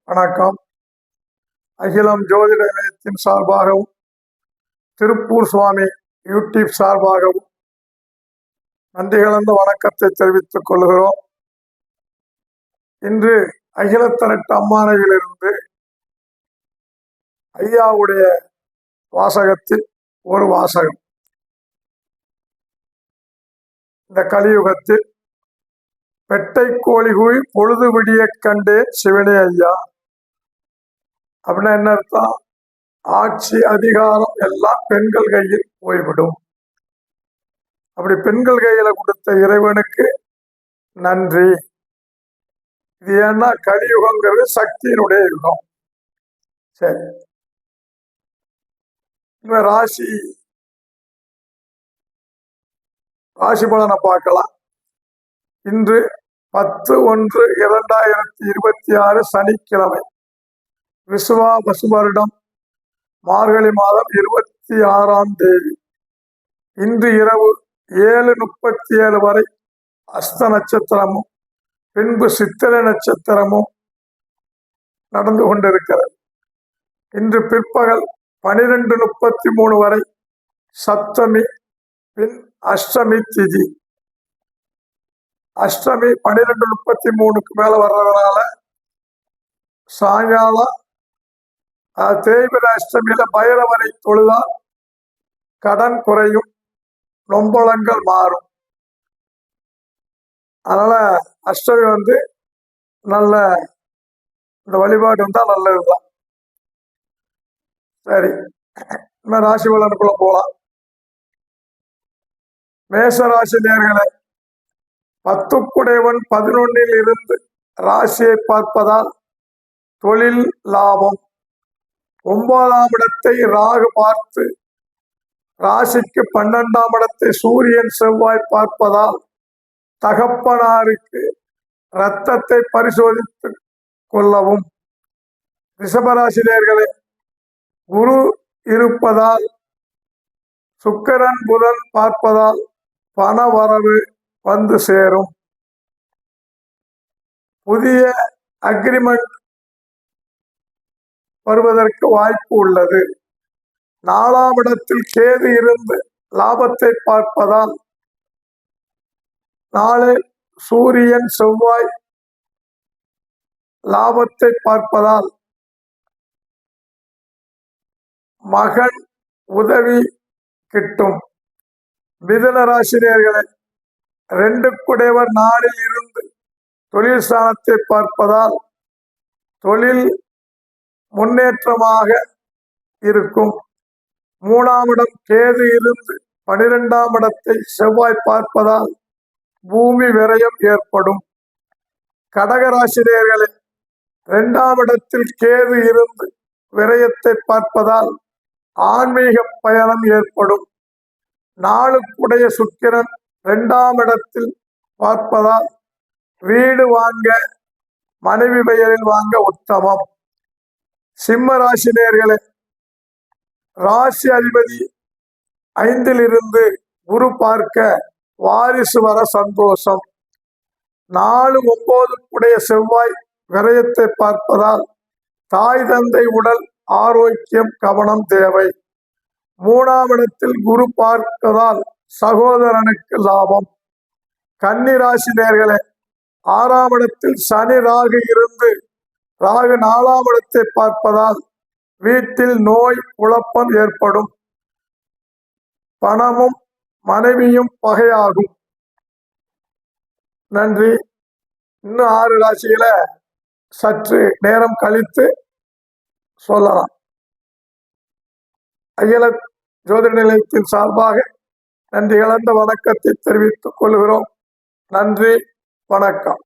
வணக்கம். அகிலம் ஜோதிட நிலையத்தின் சார்பாகவும் திருப்பூர் சுவாமி யூடியூப் சார்பாகவும் நன்றி கலந்த வணக்கத்தை தெரிவித்துக் கொள்கிறோம். இன்று அகிலத்தரட்டு அம்மானையிலிருந்து ஐயாவுடைய வாசகத்தில் ஒரு வாசகம். இந்த கலியுகத்தில் பெட்டை கோழிகுழி பொழுது விடிய கண்டே சிவனே ஐயா அப்படின்னா என்ன அர்த்தம்? ஆட்சி அதிகாரம் எல்லாம் பெண்கள் கையில் போய்விடும். அப்படி பெண்கள் கையில கொடுத்த இறைவனுக்கு நன்றி. இது ஏன்னா கலியுகங்கிறது சக்தியினுடைய யுகம். சரி, ராசி பலனை பார்க்கலாம். இன்று 10/1/2026 சனிக்கிழமை, விசுவா பசு வருடம் மார்கழி மாதம் 26ஆம் தேதி. இன்று இரவு 7:37 வரை அஸ்த நட்சத்திரமும் பின்பு சித்திரை நட்சத்திரமும் நடந்து கொண்டிருக்கிறது. இன்று பிற்பகல் 12:33 வரை சப்தமி, பின் அஷ்டமி திதி. அஷ்டமி 12:33க்கு மேல வர்றதுனால சாயங்காலம் தேய்பிர அஷ்டமியில பைரவரை தொழுதால் கடன் குறையும், நொம்பலங்கள் மாறும். அதனால அஷ்டமி நல்ல இந்த வழிபாடு இருந்தால் நல்லதுதான். சரி, ராசி பலனுக்குள்ள போலாம். மேச ராசி நேயர்களே, 10க்குடையவன் 11ல் இருந்து ராசியை பார்ப்பதால் தொழில் லாபம். 9ஆம் இடத்தை ராகு பார்த்து ராசிக்கு 12ஆம் இடத்தை சூரியன் செவ்வாய் பார்ப்பதால் தகப்பனாருக்கு இரத்தத்தை பரிசோதித்து கொள்ளவும். ரிஷபராசினியர்களே, குரு இருப்பதால் சுக்கிரன் புதன் பார்ப்பதால் பண வரவு வந்து சேரும். புதிய அக்ரிமெண்ட் வருவதற்கு வாய்ப்பு உள்ளது. 4ஆம் இடத்தில் கேது இருந்து லாபத்தை பார்ப்பதால் நாளை சூரியன் செவ்வாய் லாபத்தை பார்ப்பதால் மகன் உதவி கிட்டும். மிதுன ராசினியர்களே, 2க்குடையவர் 4ல் இருந்து தொழில் ஸ்தானத்தை பார்ப்பதால் தொழில் முன்னேற்றமாக இருக்கும். 3ஆம் இடம் கேது இருந்து 12ஆம் இடத்தை செவ்வாய் பார்ப்பதால் பூமி விரயம் ஏற்படும். கடகராசினியர்களே, 2ஆம் இடத்தில் கேது இருந்து விரயத்தை பார்ப்பதால் ஆன்மீக பயணம் ஏற்படும். 4க்குடைய சுக்கிரன் 2ஆம் இடத்தில் பார்ப்பதால் வீடு வாங்க, மனைவி பெயரில் வாங்க உத்தமம். சிம்ம ராசினியர்களே, ராசி அதிபதி 5ல் இருந்து குரு பார்க்க வாரிசு வர சந்தோஷம். 4-9க்குடைய செவ்வாய் விரயத்தை பார்ப்பதால் தாய் தந்தை உடல் ஆரோக்கியம் கவனம் தேவை. 3ஆம் இடத்தில் குரு பார்ப்பதால் சகோதரனுக்கு லாபம். கன்னி ராசி நேயர்களே, 6ஆம் இடத்தில் சனி ராகு இருந்து ராகு 4ஆம் இடத்தை பார்ப்பதால் வீட்டில் நோய் குழப்பம் ஏற்படும். பணமும் மனைவியும் பகையாகும். நன்றி. இன்னும் 6 ராசியில சற்று நேரம் கழித்து சொல்லலாம். அகில ஜோதிட நிலையத்தின் சார்பாக நன்றி கலந்த வணக்கத்தை தெரிவித்துக் கொள்கிறோம். நன்றி, வணக்கம்.